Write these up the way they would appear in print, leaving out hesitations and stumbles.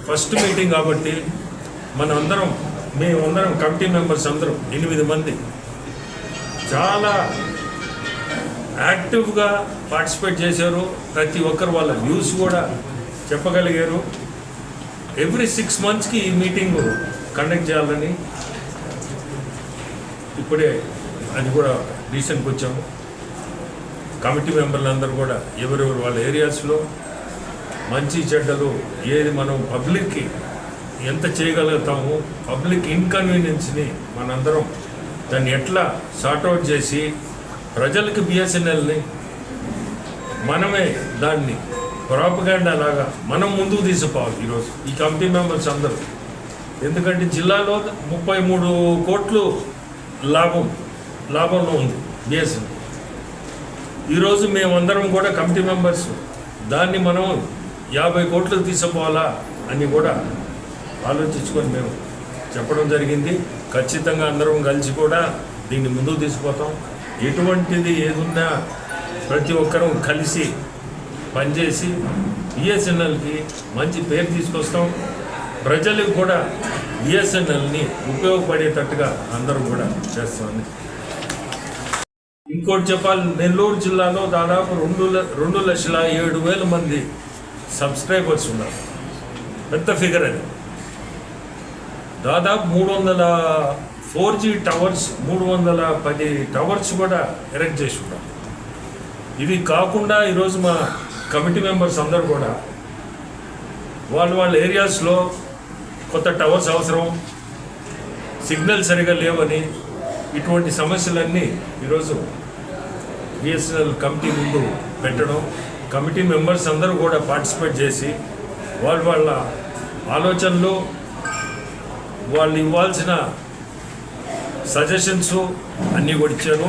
First meeting కాబట్టి మేమందరం committee members అందరం 8 మంది చాలా యాక్టివ్గా పార్టిసిపేట్ చేశారు. ప్రతి ఒక్కరు వాళ్ళ వ్యూస్ కూడా చెప్పగలిగారు. ఎవ్రీ 6 monthsకి ఈ మీటింగ్ కండక్ట్ చేయాలని ఇప్పుడే అది కూడా రీసెంట్గా వచ్చాము. కమిటీ మెంబర్లు అందరూ కూడా ఎవరెవరు వాళ్ళ ఏరియాస్లో మంచి చెడ్డలు ఏది మనం పబ్లిక్కి ఎంత చేయగలుగుతాము, పబ్లిక్ ఇన్కన్వీనియన్స్ని మనందరం దాన్ని ఎట్లా సార్ట్అవుట్ చేసి ప్రజలకి బిఎస్ఎన్ఎల్ని మనమే దాన్ని ప్రాపగాండా లాగా మనం ముందుకు తీసుకోవాలి ఈరోజు ఈ కమిటీ మెంబర్స్ అందరూ. ఎందుకంటే జిల్లాలో 33 కోట్లు లాభంలో ఉంది బిఎస్ఎన్ఎల్. ఈరోజు మేమందరం కూడా కమిటీ మెంబర్స్ దాన్ని మనం 50 కోట్లు తీసుకుపోవాలా అని కూడా ఆలోచించుకొని మేము చెప్పడం జరిగింది. ఖచ్చితంగా అందరం కలిసి కూడా దీన్ని ముందుకు తీసుకుపోతాం. ఎటువంటిది ఏదున్నా ప్రతి ఒక్కరూ కలిసి పనిచేసి బిఎస్ఎన్ఎల్కి మంచి పేరు తీసుకొస్తాం. ప్రజలకు కూడా బిఎస్ఎన్ఎల్ని ఉపయోగపడేటట్టుగా అందరం కూడా చేస్తామని. ఇంకోటి చెప్పాలి, నెల్లూరు జిల్లాలో దాదాపు 2,07,000 మంది సబ్స్క్రైబర్స్ ఉన్నారు. పెద్ద ఫిగర్ అది. దాదాపు 4G టవర్స్ 310 టవర్స్ కూడా ఎరెక్ట్ చేసి ఉన్నాం. ఇవి కాకుండా ఈరోజు మా కమిటీ మెంబర్స్ అందరూ కూడా వాళ్ళ ఏరియాస్లో కొత్త టవర్స్ అవసరం, సిగ్నల్ సరిగా లేవని ఇటువంటి సమస్యలన్నీ ఈరోజు బిఎస్ఎన్ఎల్ కమిటీ ముందు పెట్టడం, కమిటీ మెంబర్స్ అందరూ కూడా పార్టిసిపేట్ చేసి వాళ్ళ ఆలోచనలు, వాళ్ళు ఇవ్వాల్సిన సజెషన్స్ అన్నీ కూడా ఇచ్చారు.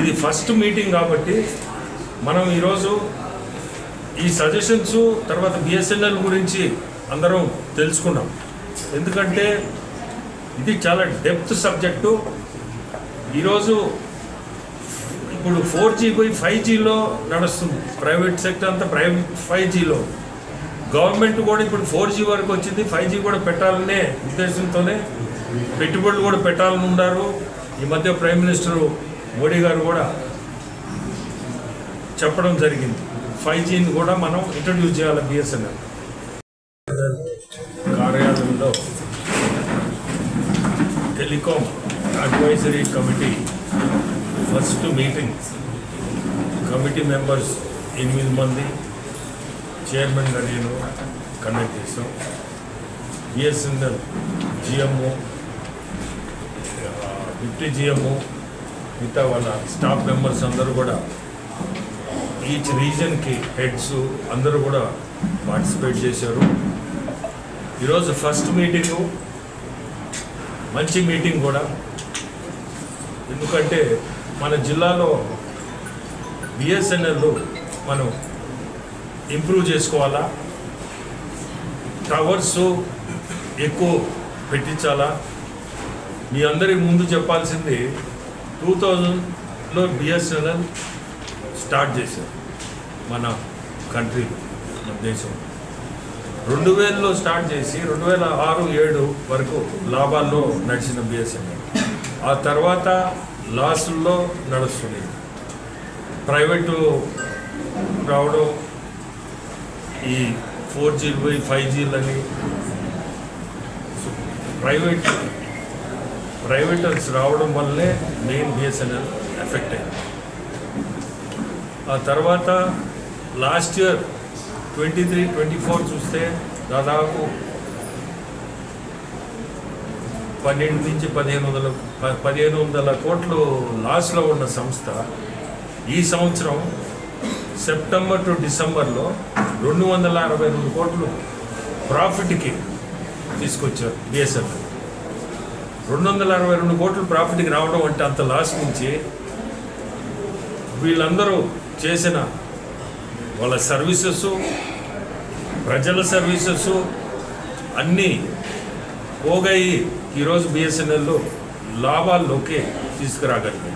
ఇది ఫస్ట్ మీటింగ్ కాబట్టి మనం ఈరోజు ఈ సజెషన్స్ తర్వాత బిఎస్ఎన్ఎల్ గురించి అందరం తెలుసుకున్నాం. ఎందుకంటే ఇది చాలా డెప్త్ సబ్జెక్టు. ఈరోజు ఇప్పుడు 4G పోయి 5Gలో నడుస్తుంది. ప్రైవేట్ సెక్టర్ అంతా 5Gలో. గవర్నమెంట్ కూడా ఇప్పుడు 4G వరకు వచ్చింది, 5G కూడా పెట్టాలనే ఉద్దేశంతోనే పెట్టుబడులు కూడా పెట్టాలని ఉన్నారు. ఈ మధ్య ప్రైమ్ మినిస్టర్ మోడీ గారు కూడా చెప్పడం జరిగింది, 5Gని కూడా మనం ఇంట్రడ్యూస్ చేయాలి బిఎస్ఎన్ఎల్. కార్యాలయంలో telecom advisory committee first meeting committee members 8 మంది చైర్మన్గా నేను కండక్ట్ చేస్తాం. బిఎస్ఎన్ఎల్ జిఎంఓ, డిప్యూటీ జిఎంఓ, మిగతా వాళ్ళ స్టాఫ్ మెంబర్స్ అందరూ కూడా ఈచ్ రీజన్కి హెడ్స్ అందరూ కూడా పార్టిసిపేట్ చేశారు. ఈరోజు ఫస్ట్ మీటింగు మంచి మీటింగ్ కూడా. ఎందుకంటే మన జిల్లాలో బిఎస్ఎన్ఎల్ మనం ఇంప్రూవ్ చేసుకోవాలా, టవర్స్ ఎక్కువ పెట్టించాలా. మీ అందరికి ముందు చెప్పాల్సింది 2000లో బిఎస్ఎన్ఎల్ స్టార్ట్ చేశారు మన కంట్రీలో, మన దేశం. 2000లో స్టార్ట్ చేసి 2006-07 వరకు లాభాల్లో నడిచిన బిఎస్ఎన్ఎల్. ఆ తర్వాత లాసుల్లో నడుస్తుంది. ప్రైవేటు రావడం, ఈ 4G 5Gలని ప్రైవేటర్స్ రావడం వల్లే మెయిన్ బిఎస్ఎన్ఎల్ ఎఫెక్ట్ అయింది. ఆ తర్వాత లాస్ట్ ఇయర్ 23-24 చూస్తే దాదాపు 12 నుంచి 1500 కోట్లు లాస్లో ఉన్న సంస్థ ఈ సంవత్సరం సెప్టెంబర్ టు డిసెంబర్లో 262 కోట్లు ప్రాఫిట్కి తీసుకొచ్చారు బిఎస్ఎన్ఎల్. 262 కోట్లు ప్రాఫిట్కి రావడం అంటే అంత లాస్ నుంచి వీళ్ళందరూ చేసిన వాళ్ళ సర్వీసెస్, ప్రజల సర్వీసెస్ అన్నీ పోగయి ఈరోజు బిఎస్ఎన్ఎల్ లాభాల్లోకి తీసుకురాగలిగారు.